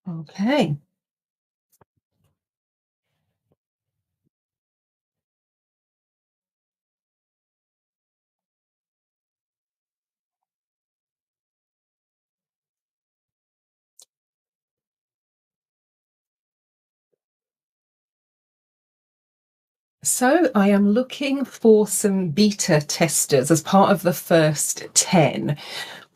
Okay. So I am looking for some beta testers as part of the first 10.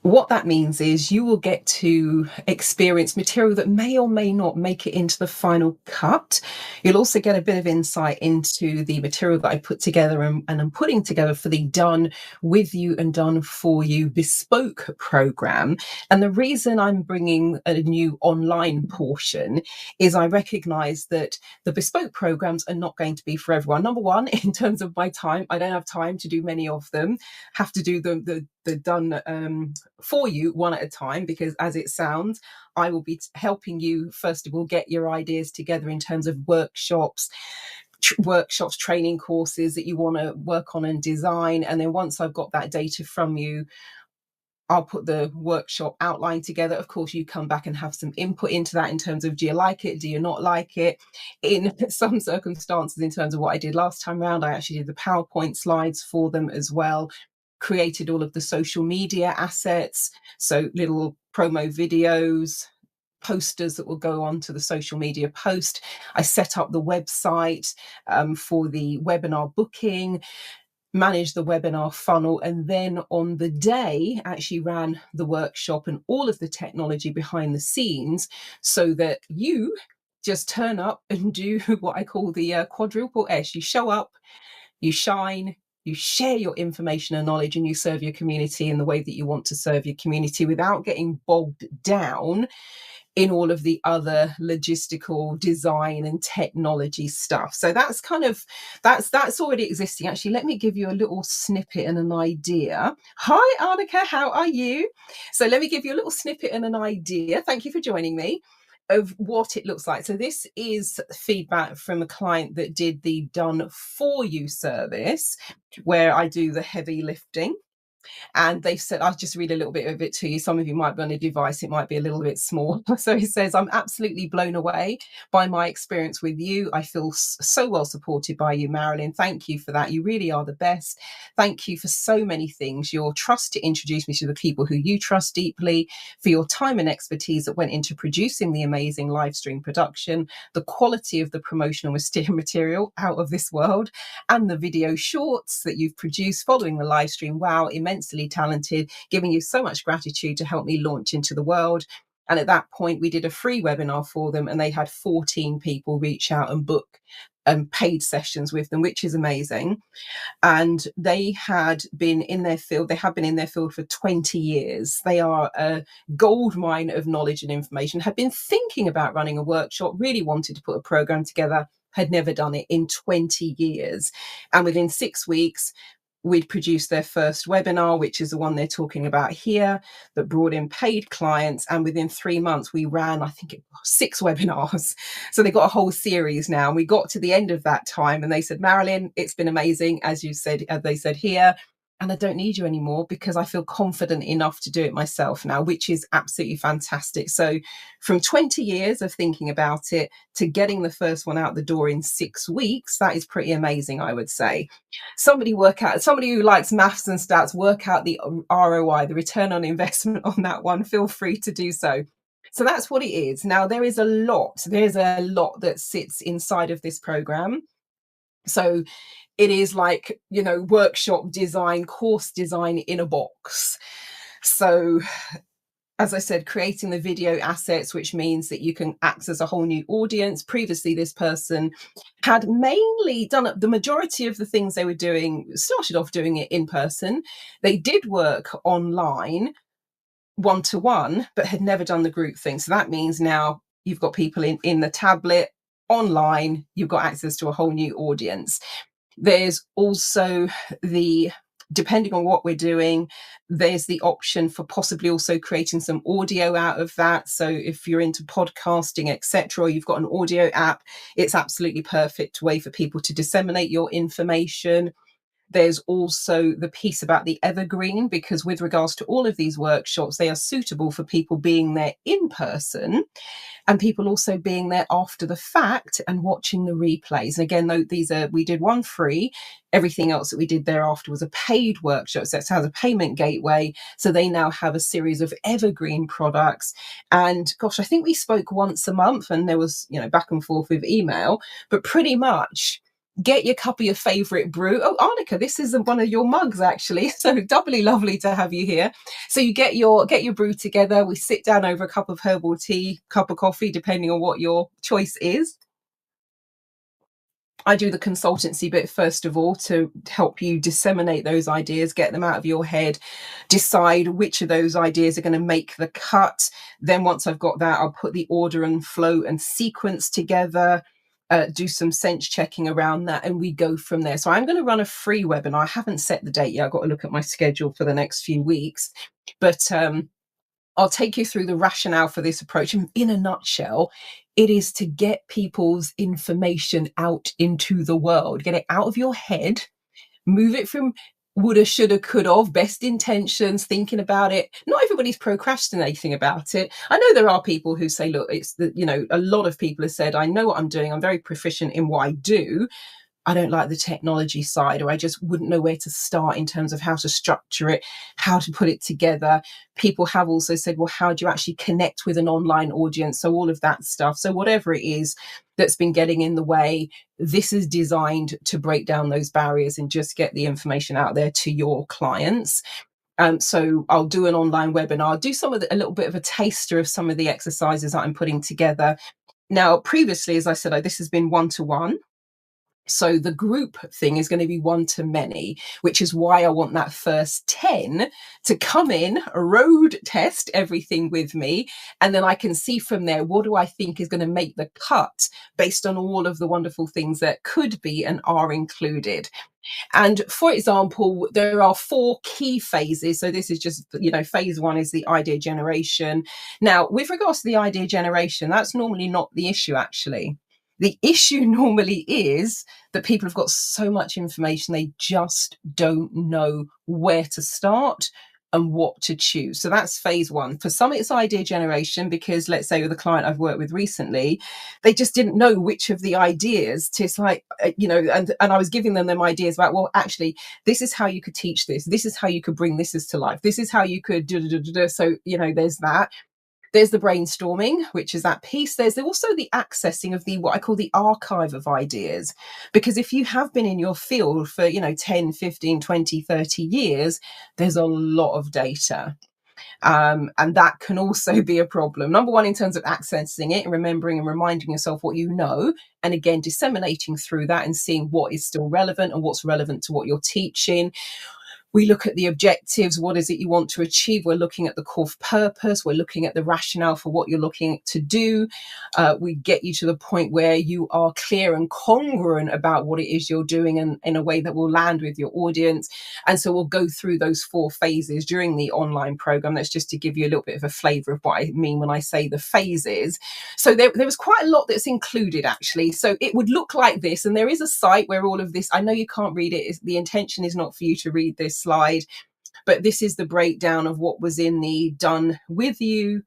What that means is you will get to experience material that may or may not make it into the final cut. You'll also get a bit of insight into the material that I put together and I'm putting together for the Done With You and Done For You bespoke program. And the reason I'm bringing a new online portion is I recognize that the bespoke programs are not going to be for everyone. Number one, in terms of my time, I don't have time to do many of them. Have to do the done for you one at a time, because as it sounds, I will be helping you first of all get your ideas together in terms of workshops, training courses that you want to work on and design. And then once I've got that data from you, I'll put the workshop outline together. Of course, you come back and have some input into that in terms of, do you like it? Do you not like it? In some circumstances, in terms of what I did last time around, I actually did the PowerPoint slides for them as well, created all of the social media assets. So little promo videos, posters that will go on to the social media post. I set up the website for the webinar booking, managed the webinar funnel, and then on the day actually ran the workshop and all of the technology behind the scenes, so that you just turn up and do what I call the quadruple S. You show up, you shine, you share your information and knowledge, and you serve your community in the way that you want to serve your community without getting bogged down in all of the other logistical design and technology stuff. So that's kind of that's already existing. Actually, let me give you a little snippet and an idea. Hi Annika, how are you? So let me give you a little snippet and an idea. Thank you for joining me, of what it looks like. So this is feedback from a client that did the Done For You service, where I do the heavy lifting. And they said, I'll just read a little bit of it to you. Some of you might be on a device, it might be a little bit small. So he says, I'm absolutely blown away by my experience with you. I feel so well supported by you, Marilyn. Thank you for that. You really are the best. Thank you for so many things. Your trust to introduce me to the people who you trust deeply, for your time and expertise that went into producing the amazing live stream production, the quality of the promotional material out of this world, and the video shorts that you've produced following the live stream. Wow, immensely talented, giving you so much gratitude to help me launch into the world. And at that point, we did a free webinar for them, and they had 14 people reach out and book paid sessions with them, which is amazing. And they had been in their field, they have been in their field for 20 years. They are a gold mine of knowledge and information, had been thinking about running a workshop, really wanted to put a program together, had never done it in 20 years. And within 6 weeks, we'd produced their first webinar, which is the one they're talking about here, that brought in paid clients. And within 3 months, we ran, I think, 6 webinars. So they got a whole series now. And we got to the end of that time and they said, Marilyn, it's been amazing, as you said, as they said here. And I don't need you anymore because I feel confident enough to do it myself now, which is absolutely fantastic. So from 20 years of thinking about it to getting the first one out the door in 6 weeks, that is pretty amazing, I would say. Somebody who likes maths and stats, work out the ROI, the return on investment on that one. Feel free to do so. So that's what it is. Now, there's a lot that sits inside of this program. So it is like, workshop design, course design in a box. So as I said, creating the video assets, which means that you can access a whole new audience. Previously, this person had mainly done the majority of the things they were doing, started off doing it in person. They did work online one-to-one, but had never done the group thing. So that means now you've got people in the tablet, online, you've got access to a whole new audience. There's also depending on what we're doing, there's the option for possibly also creating some audio out of that. So if you're into podcasting, etc., or you've got an audio app, it's absolutely perfect way for people to disseminate your information. There's also the piece about the evergreen, because with regards to all of these workshops, they are suitable for people being there in person and people also being there after the fact and watching the replays. And again, though, these are, we did one free, everything else that we did thereafter was a paid workshop. So it has a payment gateway. So they now have a series of evergreen products. And gosh, I think we spoke once a month and there was, back and forth with email, but pretty much get your cup of your favorite brew. Oh, Arnica, this is one of your mugs actually. So doubly lovely to have you here. So you get your brew together. We sit down over a cup of herbal tea, cup of coffee, depending on what your choice is. I do the consultancy bit first of all to help you disseminate those ideas, get them out of your head, decide which of those ideas are going to make the cut. Then once I've got that, I'll put the order and flow and sequence together, do some sense checking around that, and we go from there. So I'm going to run a free webinar. I haven't set the date yet. I've got to look at my schedule for the next few weeks. But I'll take you through the rationale for this approach. In a nutshell, it is to get people's information out into the world, get it out of your head, move it from woulda, shoulda, could have, best intentions, thinking about it. Not everybody's procrastinating about it. I know there are people who say, look, it's a lot of people have said, I know what I'm doing. I'm very proficient in what I do. I don't like the technology side, or I just wouldn't know where to start in terms of how to structure it, how to put it together. People have also said, well, how do you actually connect with an online audience? So all of that stuff. So whatever it is that's been getting in the way, this is designed to break down those barriers and just get the information out there to your clients. So I'll do an online webinar, I'll do a little bit of a taster of some of the exercises that I'm putting together. Now, previously, as I said, this has been one-to-one. So the group thing is going to be one to many, which is why I want that first 10 to come in, road test everything with me. And then I can see from there, what do I think is going to make the cut based on all of the wonderful things that could be and are included. And for example, there are 4 key phases. So this is just, phase 1 is the idea generation. Now, with regards to the idea generation, that's normally not the issue, actually. The issue normally is that people have got so much information, they just don't know where to start and what to choose. So that's phase 1. For some, it's idea generation, because let's say with a client I've worked with recently, they just didn't know which of the ideas to, it's like, and I was giving them ideas about, well, actually, this is how you could teach this. This is how you could bring this to life. This is how you could do. So, there's that. There's the brainstorming, which is that piece. There's also the accessing of what I call the archive of ideas. Because if you have been in your field for, 10, 15, 20, 30 years, there's a lot of data. And that can also be a problem. Number one, in terms of accessing it and remembering and reminding yourself what you know. And again, disseminating through that and seeing what is still relevant and what's relevant to what you're teaching. We look at the objectives. What is it you want to achieve? We're looking at the core purpose. We're looking at the rationale for what you're looking to do. We get you to the point where you are clear and congruent about what it is you're doing, and in a way that will land with your audience. And so we'll go through those 4 phases during the online program. That's just to give you a little bit of a flavor of what I mean when I say the phases. So there was quite a lot that's included, actually. So it would look like this. And there is a site where all of this, I know you can't read it. The intention is not for you to read this slide, but this is the breakdown of what was in the done with you,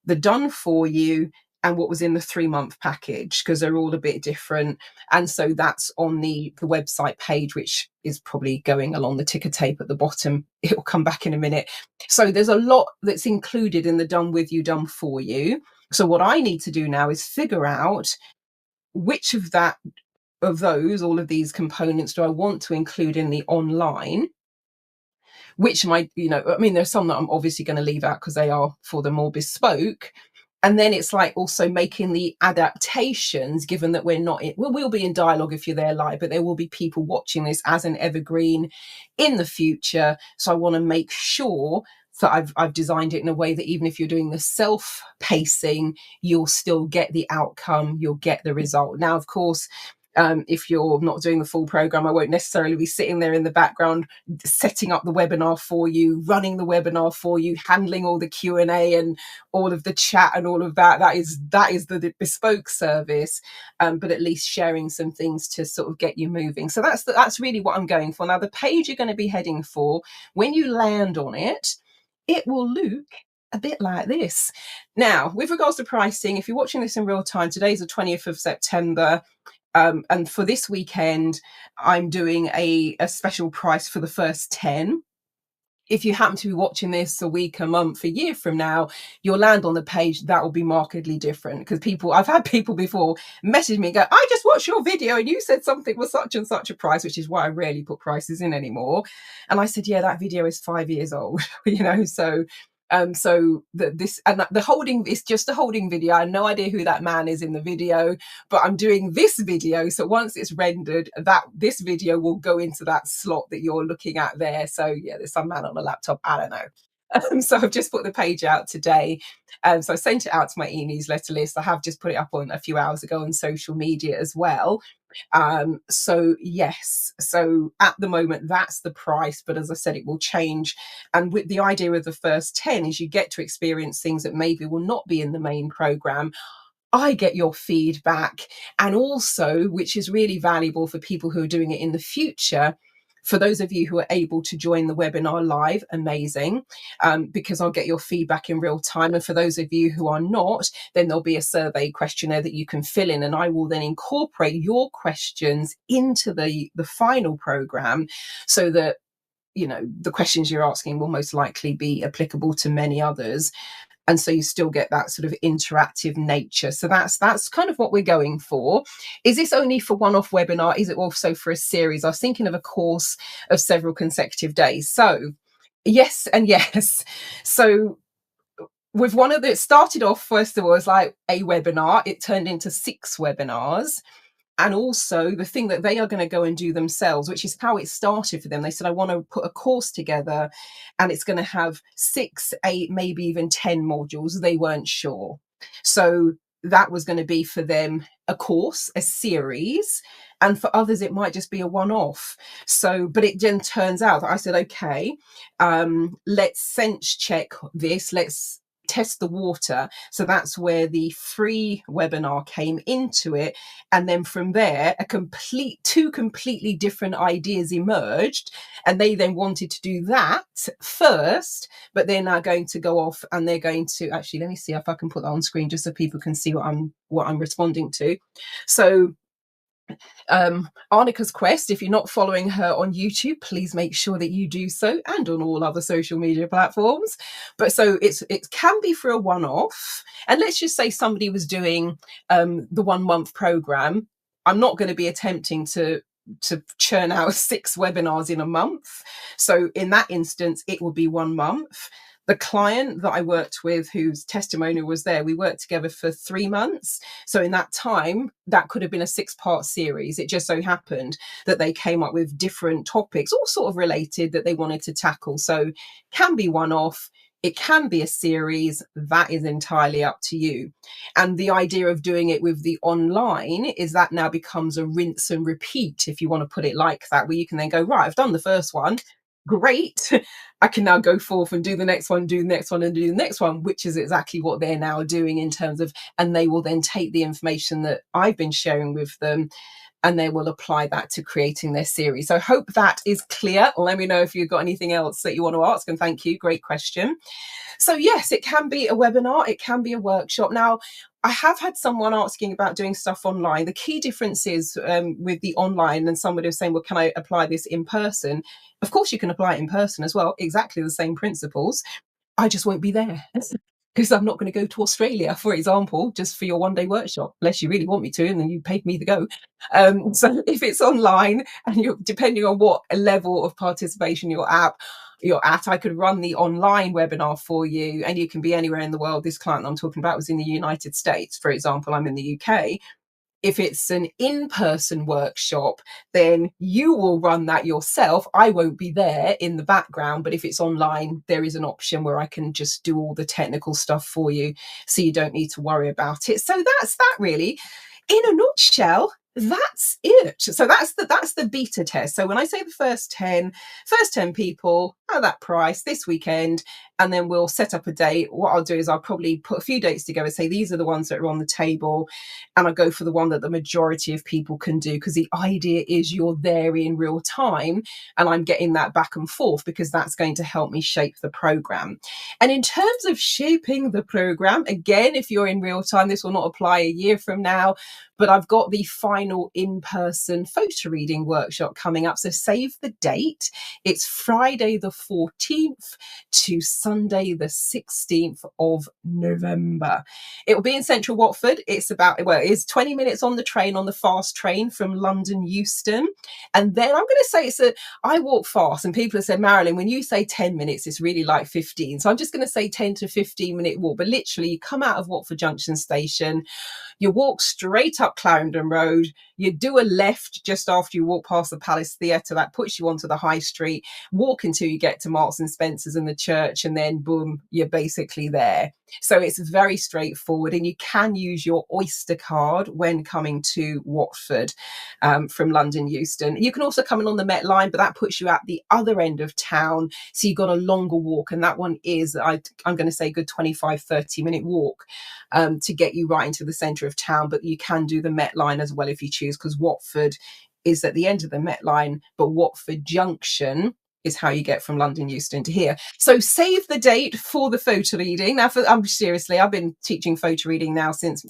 the done for you, and what was in the 3-month package, because they're all a bit different. And so that's on the website page, which is probably going along the ticker tape at the bottom. It will come back in a minute. So there's a lot that's included in the done with you, done for you. So what I need to do now is figure out which of all of these components do I want to include in the online. Which there's some that I'm obviously going to leave out because they are for the more bespoke. And then it's like also making the adaptations, given that we'll be in dialogue if you're there live, but there will be people watching this as an evergreen in the future. So I want to make sure that I've designed it in a way that even if you're doing the self-pacing, you'll still get the outcome, you'll get the result. Now, of course, If you're not doing the full program, I won't necessarily be sitting there in the background setting up the webinar for you, running the webinar for you, handling all the Q&A and all of the chat and all of that. That is the bespoke service, but at least sharing some things to sort of get you moving. So that's really what I'm going for. Now, the page you're going to be heading for, when you land on it, it will look a bit like this. Now, with regards to pricing, if you're watching this in real time, today's the 20th of September. And for this weekend, I'm doing a special price for the first 10. If you happen to be watching this a week, a month, a year from now, you'll land on the page that will be markedly different, because I've had people before message me and go, I just watched your video and you said something was such and such a price, which is why I rarely put prices in anymore. And I said, yeah, that video is 5 years old, so the holding is just a holding video. I have no idea who that man is in the video, but I'm doing this video. So once it's rendered, this video will go into that slot that you're looking at there. So yeah, there's some man on a laptop. I don't know. So I've just put the page out today. So I sent it out to my e-newsletter list. I have just put it up on a few hours ago on social media as well. So yes, so at the moment that's the price, but as I said, it will change. And with the idea of the first 10 is you get to experience things that maybe will not be in the main program. I get your feedback, and also, which is really valuable for people who are doing it in the future, for those of you who are able to join the webinar live, amazing, because I'll get your feedback in real time. And for those of you who are not, then there'll be a survey questionnaire that you can fill in, and I will then incorporate your questions into the final program, so that the questions you're asking will most likely be applicable to many others. And so you still get that sort of interactive nature. So that's kind of what we're going for. Is this only for one-off webinar? Is it also for a series? I was thinking of a course of several consecutive days. So yes and yes. So with it started off, first of all, as like a webinar. It turned into 6 webinars. And also the thing that they are going to go and do themselves, which is how it started for them. They said, I want to put a course together and it's going to have 6, 8, maybe even 10 modules. They weren't sure. So that was going to be for them a course, a series. And for others, it might just be a one-off. So, but it then turns out that I said, okay, let's sense check this. Let's test the water. So that's where the free webinar came into it. And then from there, two completely different ideas emerged. And they then wanted to do that first, but they're now going to go off and they're going to actually, let me see if I can put that on screen just so people can see what I'm responding to. So Arnica's Quest, if you're not following her on YouTube, please make sure that you do so, and on all other social media platforms. But so it can be for a one-off. And let's just say somebody was doing the 1 month program. I'm not going to be attempting to churn out 6 webinars in a month. So in that instance, it will be 1 month. The client that I worked with, whose testimonial was there, we worked together for 3 months. So in that time, that could have been a 6-part series. It just so happened that they came up with different topics, all sort of related, that they wanted to tackle. So can be one-off. It can be a series. That is entirely up to you. And the idea of doing it with the online is that now becomes a rinse and repeat, if you want to put it like that, where you can then go, right, I've done the first one. Great. I can now go forth and do the next one, do the next one, and do the next one, which is exactly what they're now doing in terms of, and they will then take the information that I've been sharing with them and they will apply that to creating their series. So I hope that is clear. Let me know if you've got anything else that you want to ask, and thank you. Great question. So yes, it can be a webinar, it can be a workshop. Now, I have had someone asking about doing stuff online. The key difference is with the online, and somebody was saying, well, can I apply this in person? Of course you can apply it in person as well, exactly the same principles. I just won't be there because I'm not going to go to Australia, for example, just for your 1-day workshop, unless you really want me to, and then you paid me to go. So if it's online, and you're depending on what level of participation you're at, I could run the online webinar for you, and you can be anywhere in the world. This client I'm talking about was in the United States, for example. I'm in the UK. If it's an in-person workshop, then you will run that yourself. I won't be there in the background, but if it's online, there is an option where I can just do all the technical stuff for you, so you don't need to worry about it. So that's that really. In a nutshell, That's it. So that's the beta test. So when I say the first 10 people at that price this weekend, and then we'll set up a date. What I'll do is I'll probably put a few dates together, say these are the ones that are on the table, and I'll go for the one that the majority of people can do, because the idea is you're there in real time and I'm getting that back and forth, because that's going to help me shape the program. And in terms of shaping the program, again, if you're in real time, this will not apply a year from now, but I've got the final in-person photo reading workshop coming up. So save the date. It's Friday the 14th to Sunday the 16th of November. It will be in central Watford. It's 20 minutes on the train, on the fast train from London Euston. And then I'm going to say I walk fast, and people have said, Marilyn, when you say 10 minutes, it's really like 15. So I'm just going to say 10 to 15-minute walk. But literally, you come out of Watford Junction Station, you walk straight up Clarendon Road, you do a left just after you walk past the Palace Theatre, that puts you onto the high street, walk until you get to Marks and Spencer's and the church, and then boom, you're basically there. So it's very straightforward, and you can use your Oyster card when coming to Watford from London Euston. You can also come in on the Met Line, but that puts you at the other end of town, so you've got a longer walk, and that one is, I'm going to say, a good 25-30-minute walk to get you right into the centre of town. But you can do the Met Line as well if you choose, because Watford is at the end of the Met Line, but Watford Junction is how you get from London Euston to here. So save the date for the photo reading. Now, seriously, I've been teaching photo reading now since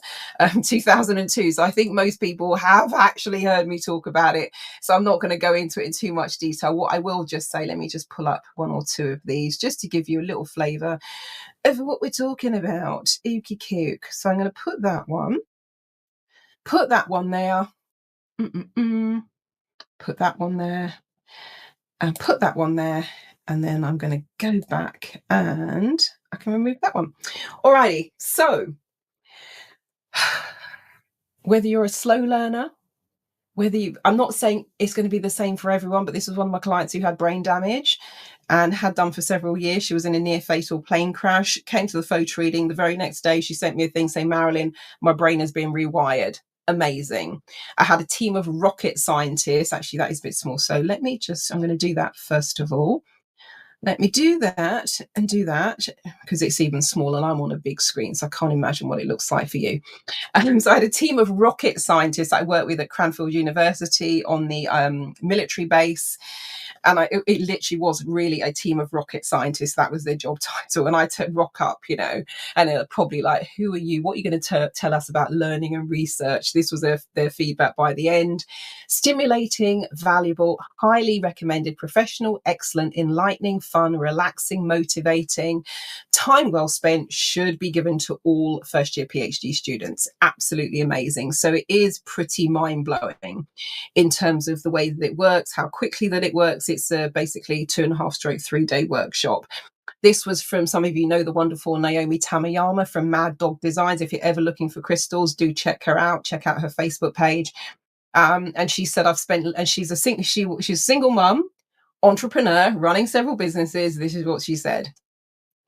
2002. So I think most people have actually heard me talk about it. So I'm not going to go into it in too much detail. What I will just say, let me just pull up one or two of these just to give you a little flavour of what we're talking about. Ookie kook. So I'm going to put that one there. Put that one there. And put that one there, and then I'm going to go back and I can remove that one. Alrighty, so whether you're a slow learner, I'm not saying it's going to be the same for everyone, but this was one of my clients who had brain damage and had done for several years. She was in a near fatal plane crash, came to the photo reading. The very next day, she sent me a thing saying, Marilyn, my brain has been rewired. Amazing. I had a team of rocket scientists. Actually, that is a bit small. So I'm going to do that first of all. Let me do that and do that, because it's even smaller and I'm on a big screen, so I can't imagine what it looks like for you. So I had a team of rocket scientists I worked with at Cranfield University on the military base. And it literally was really a team of rocket scientists. That was their job title. And I rock up, and they're probably like, who are you? What are you going to tell us about learning and research? This was their feedback by the end. Stimulating, valuable, highly recommended, professional, excellent, enlightening, fun, relaxing, motivating, time well spent, should be given to all first year PhD students. Absolutely amazing. So it is pretty mind blowing in terms of the way that it works, how quickly that it works. It's basically 2.5-3 day workshop. This was from, some of you know the wonderful Naomi Tamayama from Mad Dog Designs. If you're ever looking for crystals, do check her out. Check out her Facebook page. And she said, she's a single mum, entrepreneur, running several businesses. This is what she said.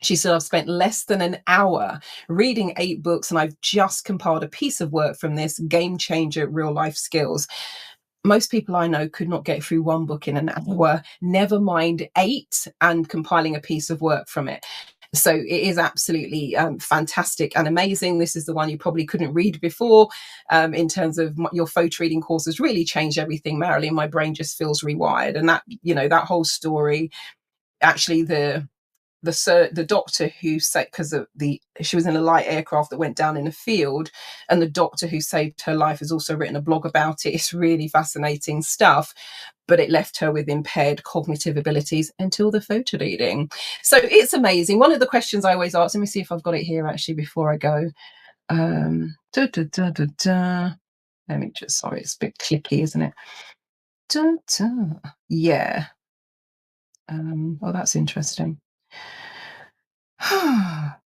She said, I've spent less than an hour reading 8 books, and I've just compiled a piece of work from this. Game changer, real life skills. Most people I know could not get through 1 book in an hour, never mind 8, and compiling a piece of work from it. So it is absolutely fantastic and amazing. This is the one you probably couldn't read before. In terms of your photo reading course has really changed everything, Marilyn. My brain just feels rewired. And that whole story, actually the doctor who said, because she was in a light aircraft that went down in a field, and the doctor who saved her life has also written a blog about it. It's really fascinating stuff, but it left her with impaired cognitive abilities until the photo reading. So it's amazing. One of the questions I always ask, let me see if I've got it here actually before I go. Let me just, sorry, it's a bit clicky, isn't it? Yeah. Oh, that's interesting.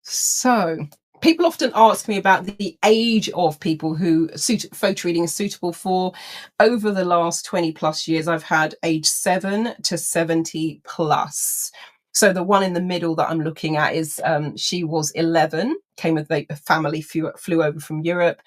So people often ask me about the age of people who photo reading is suitable for. Over the last 20 plus years, I've had age 7 to 70 plus. So the one in the middle that I'm looking at is she was 11, came with a family, flew over from Europe.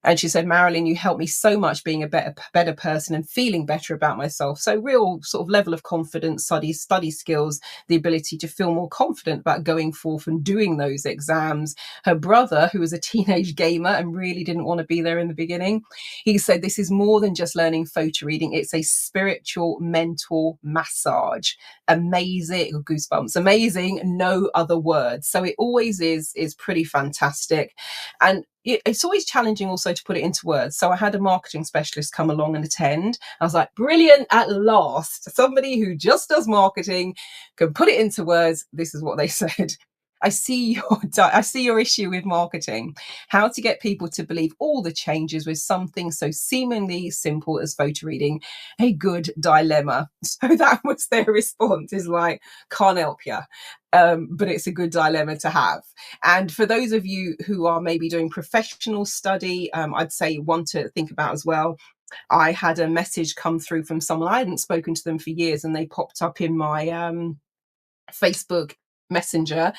And she said, Marilyn, you helped me so much being a better person and feeling better about myself. So real sort of level of confidence, study skills, the ability to feel more confident about going forth and doing those exams. Her brother, who was a teenage gamer and really didn't want to be there in the beginning, he said, this is more than just learning photo reading. It's a spiritual mental massage. Amazing, goosebumps, amazing, no other words. So it always is pretty fantastic. And it's always challenging also to put it into words. So I had a marketing specialist come along and attend. I was like, brilliant, at last, somebody who just does marketing can put it into words. This is what they said. I see your issue with marketing. How to get people to believe all the changes with something so seemingly simple as photo reading. A good dilemma. So that was their response, is like, can't help you. But it's a good dilemma to have. And for those of you who are maybe doing professional study, I'd say one to think about as well. I had a message come through from someone. I hadn't spoken to them for years, and they popped up in my Facebook Messenger,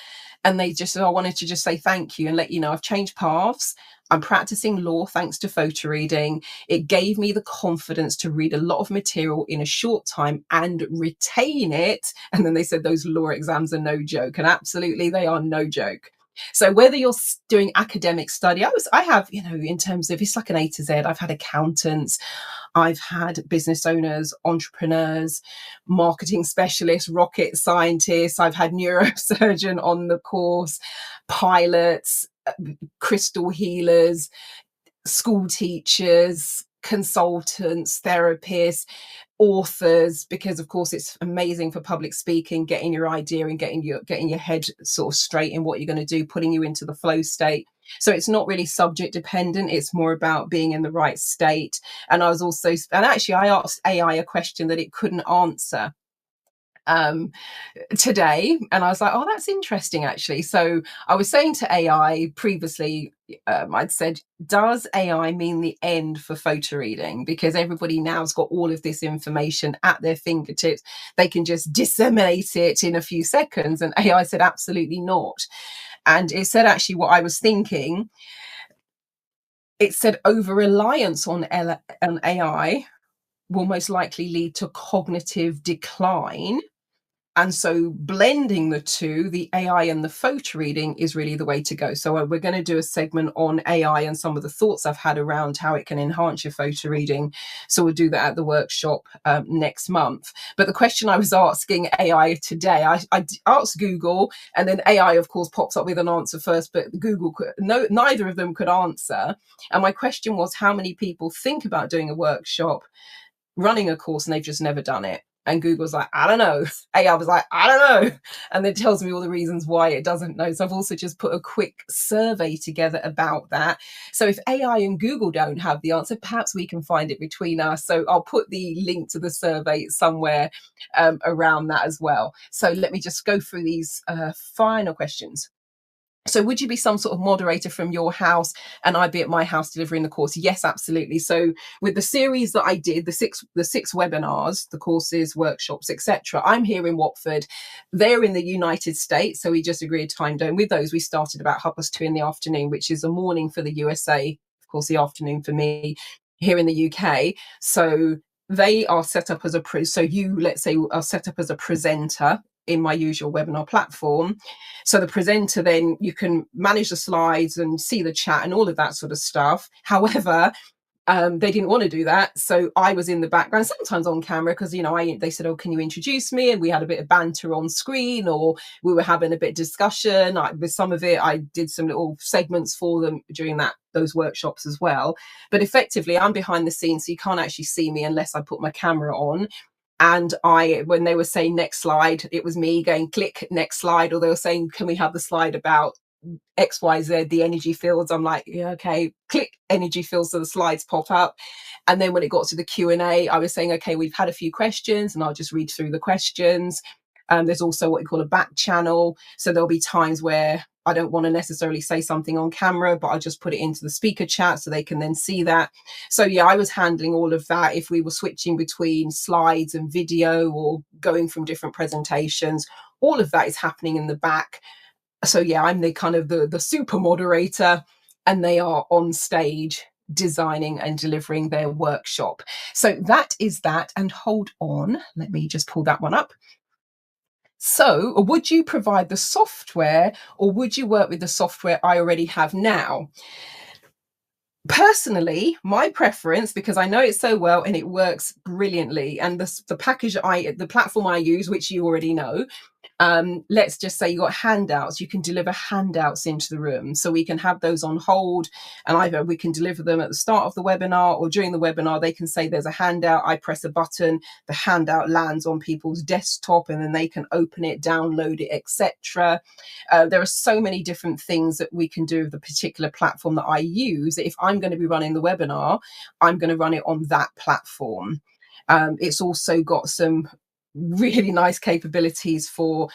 and they just said, I wanted to just say thank you and let you know I've changed paths. I'm practicing law thanks to photo reading. It gave me the confidence to read a lot of material in a short time and retain it. And then they said those law exams are no joke, and absolutely they are no joke. So whether you're doing academic study, I have, in terms of, it's like an A to Z. I've had accountants, I've had business owners, entrepreneurs, marketing specialists, rocket scientists. I've had neurosurgeon on the course, pilots, crystal healers, school teachers, consultants, therapists, authors, because of course it's amazing for public speaking, getting your idea and getting your head sort of straight in what you're going to do, putting you into the flow state. So it's not really subject dependent, it's more about being in the right state. And actually I asked AI a question that it couldn't answer today, and I was like, oh, that's interesting actually. So I was saying to AI previously, I'd said, does AI mean the end for photo reading? Because everybody now's got all of this information at their fingertips, they can just disseminate it in a few seconds. And AI said absolutely not. And it said actually what I was thinking. It said over reliance on AI will most likely lead to cognitive decline. And so blending the two, the AI and the photo reading, is really the way to go. So we're going to do a segment on AI and some of the thoughts I've had around how it can enhance your photo reading. So we'll do that at the workshop next month. But the question I was asking AI today, I asked Google, and then AI, of course, pops up with an answer first, but Google, neither of them could answer. And my question was, how many people think about doing a workshop, running a course, and they've just never done it? And Google's like, I don't know. AI was like, I don't know. And it tells me all the reasons why it doesn't know. So I've also just put a quick survey together about that. So if AI and Google don't have the answer, perhaps we can find it between us. So I'll put the link to the survey somewhere around that as well. So let me just go through these final questions. So would you be some sort of moderator from your house and I'd be at my house delivering the course? Yes, absolutely. So with the series that I did, the six webinars, the courses, workshops, etc., I'm here in Watford. They're in the United States, so we just agreed time zone. With those, we started about 2:30 in the afternoon, which is the morning for the USA, of course, the afternoon for me here in the UK. So they are set up as let's say, are set up as a presenter in my usual webinar platform. So the presenter, then you can manage the slides and see the chat and all of that sort of stuff. However, they didn't want to do that, so I was in the background, sometimes on camera, because they said, oh, can you introduce me? And we had a bit of banter on screen, or we were having a bit of discussion. With some of it, I did some little segments for them during those workshops as well. But effectively, I'm behind the scenes, so you can't actually see me unless I put my camera on. And when they were saying next slide, it was me going click next slide, or they were saying, can we have the slide about XYZ, the energy fields? I'm like, yeah, okay, click energy fields, so the slides pop up. And then when it got to the Q&A, I was saying, okay, we've had a few questions, and I'll just read through the questions. There's also what we call a back channel. So there'll be times where I don't want to necessarily say something on camera, but I'll just put it into the speaker chat so they can then see that. So yeah, I was handling all of that. If we were switching between slides and video or going from different presentations, all of that is happening in the back. So yeah, I'm the kind of the super moderator, and they are on stage designing and delivering their workshop. So that is that. And hold on, let me just pull that one up. So, would you provide the software or would you work with the software I already have now? Personally, my preference, because I know it so well and it works brilliantly, and the platform I use, which you already know, let's just say you got handouts, you can deliver handouts into the room, so we can have those on hold, and either we can deliver them at the start of the webinar or during the webinar. They can say there's a handout, I press a button, the handout lands on people's desktop, and then they can open it, download it, etc. There are so many different things that we can do with the particular platform that I use. If I'm going to be running the webinar, I'm going to run it on that platform. It's also got some really nice capabilities for,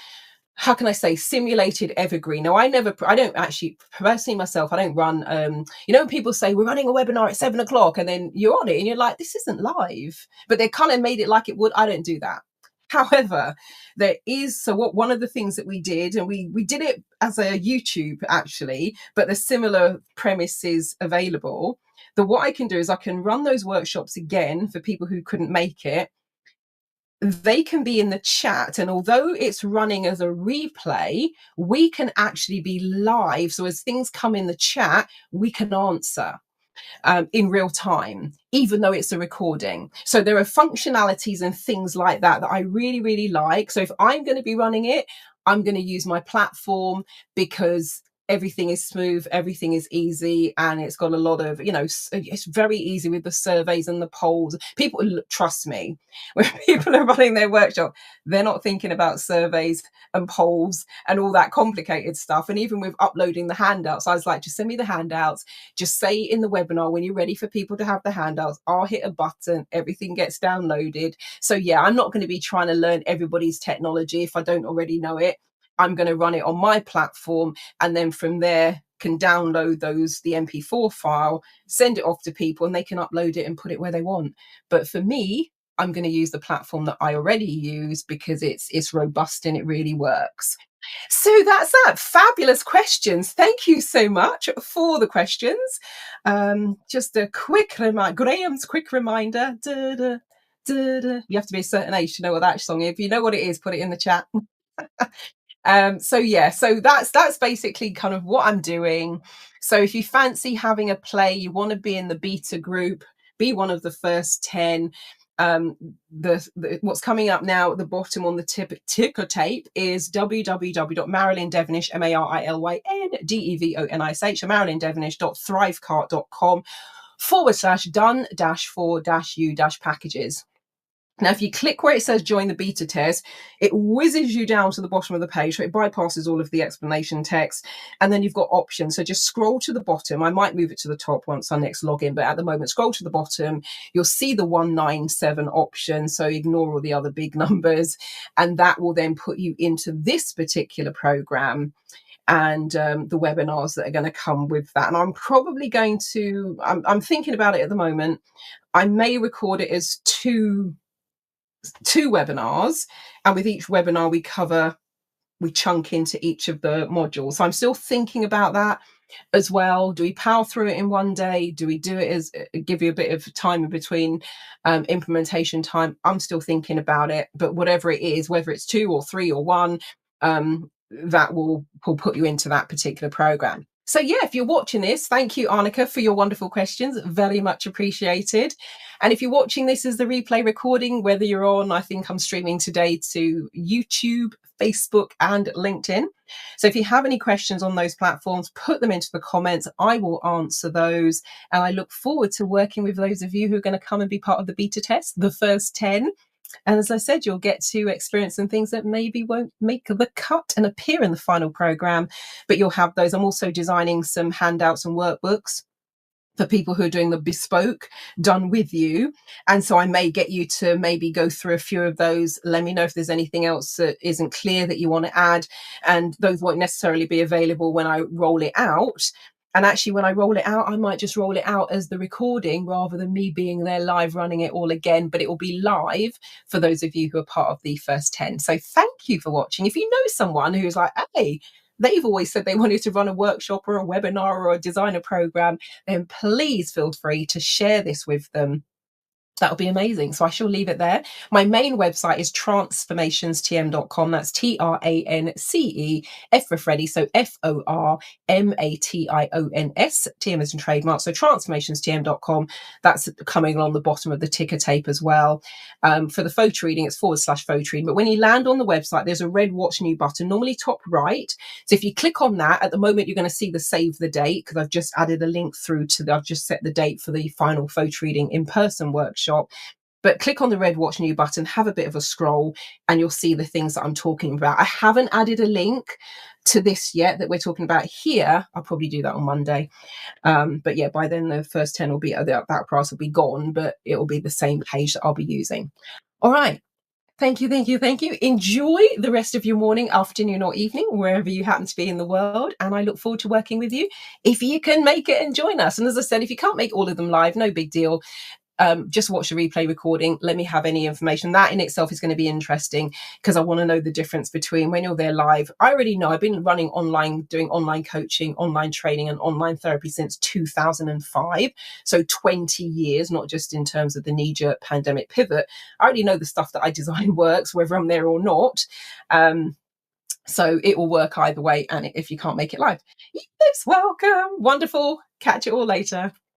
how can I say, simulated evergreen. Now, I don't actually, personally myself, I don't run, when people say we're running a webinar at 7 o'clock and then you're on it and you're like, this isn't live, but they kind of made it like it would. I don't do that. However, one of the things that we did, and we did it as a YouTube actually, but the similar premise is available. What I can do is I can run those workshops again for people who couldn't make it. They can be in the chat, and although it's running as a replay, we can actually be live. So as things come in the chat, we can answer in real time, even though it's a recording. So there are functionalities and things like that I really, really like. So if I'm going to be running it, I'm going to use my platform because everything is smooth, everything is easy, and it's got a lot of, it's very easy with the surveys and the polls. People, trust me, when people are running their workshop, they're not thinking about surveys and polls and all that complicated stuff. And even with uploading the handouts, I was like, just send me the handouts. Just say in the webinar when you're ready for people to have the handouts, I'll hit a button, everything gets downloaded. So yeah, I'm not going to be trying to learn everybody's technology if I don't already know it. I'm going to run it on my platform, and then from there can download the MP4 file, send it off to people, and they can upload it and put it where they want. But for me, I'm going to use the platform that I already use because it's robust and it really works. So that's that. Fabulous questions. Thank you so much for the questions. Just a quick reminder, Graham's quick reminder. Da, da, da, da. You have to be a certain age to know what that song is. If you know what it is, put it in the chat. So that's basically kind of what I'm doing. So if you fancy having a play, you want to be in the beta group, be one of the first 10. What's coming up now at the bottom on the ticker tape is www.marilyndevonish, MarilynDevonish, marilynDevonish.thrivecart.com/done-for-u-packages. Now, if you click where it says join the beta test, it whizzes you down to the bottom of the page. So it bypasses all of the explanation text. And then you've got options. So just scroll to the bottom. I might move it to the top once I next log in, but at the moment, scroll to the bottom. You'll see the 197 option. So ignore all the other big numbers. And that will then put you into this particular program and the webinars that are going to come with that. And I'm probably going to, I'm thinking about it at the moment. I may record it as two webinars, and with each webinar we chunk into each of the modules. So I'm still thinking about that as well. Do we power through it in one day? Do we do it as give you a bit of time in between implementation time? I'm still thinking about it, but whatever it is, whether it's 2 or 3 or 1, that will put you into that particular program. So yeah, if you're watching this, thank you, Arnica, for your wonderful questions. Very much appreciated. And if you're watching this as the replay recording, whether you're on, I think I'm streaming today to YouTube, Facebook, and LinkedIn. So if you have any questions on those platforms, put them into the comments. I will answer those. And I look forward to working with those of you who are going to come and be part of the beta test, the first 10. And as I said, you'll get to experience some things that maybe won't make the cut and appear in the final program, but you'll have those. I'm also designing some handouts and workbooks for people who are doing the bespoke done with you. And so I may get you to maybe go through a few of those. Let me know if there's anything else that isn't clear that you want to add. And those won't necessarily be available when I roll it out. And actually, when I roll it out, I might just roll it out as the recording rather than me being there live running it all again. But it will be live for those of you who are part of the first 10. So thank you for watching. If you know someone who's like, hey, they've always said they wanted to run a workshop or a webinar or a designer program, then please feel free to share this with them. That would be amazing. So I shall leave it there. My main website is transformationstm.com. That's TRANCE, F for Freddie. So FORMATIONS. TM is in trademark. So transformationstm.com. That's coming along the bottom of the ticker tape as well. For the photo reading, it's /photo reading. But when you land on the website, there's a red Watch New button, normally top right. So if you click on that, at the moment, you're going to see the save the date, because I've just added a link through to I've just set the date for the final photo reading in-person workshop. But click on the red Watch New button, have a bit of a scroll, and you'll see the things that I'm talking about. I haven't added a link to this yet that we're talking about here. I'll probably do that on Monday. But yeah, by then the first 10 will be, that price will be gone, but it will be the same page that I'll be using. All right. Thank you, thank you, thank you. Enjoy the rest of your morning, afternoon, or evening, wherever you happen to be in the world. And I look forward to working with you if you can make it and join us. And as I said, if you can't make all of them live, no big deal. Just watch the replay recording. Let me have any information. That in itself is going to be interesting, because I want to know the difference between when you're there live. I already know I've been running online, doing online coaching, online training, and online therapy since 2005. So 20 years, not just in terms of the knee-jerk pandemic pivot. I already know the stuff that I design works, whether I'm there or not. So it will work either way. And if you can't make it live, you're welcome. Wonderful. Catch it all later.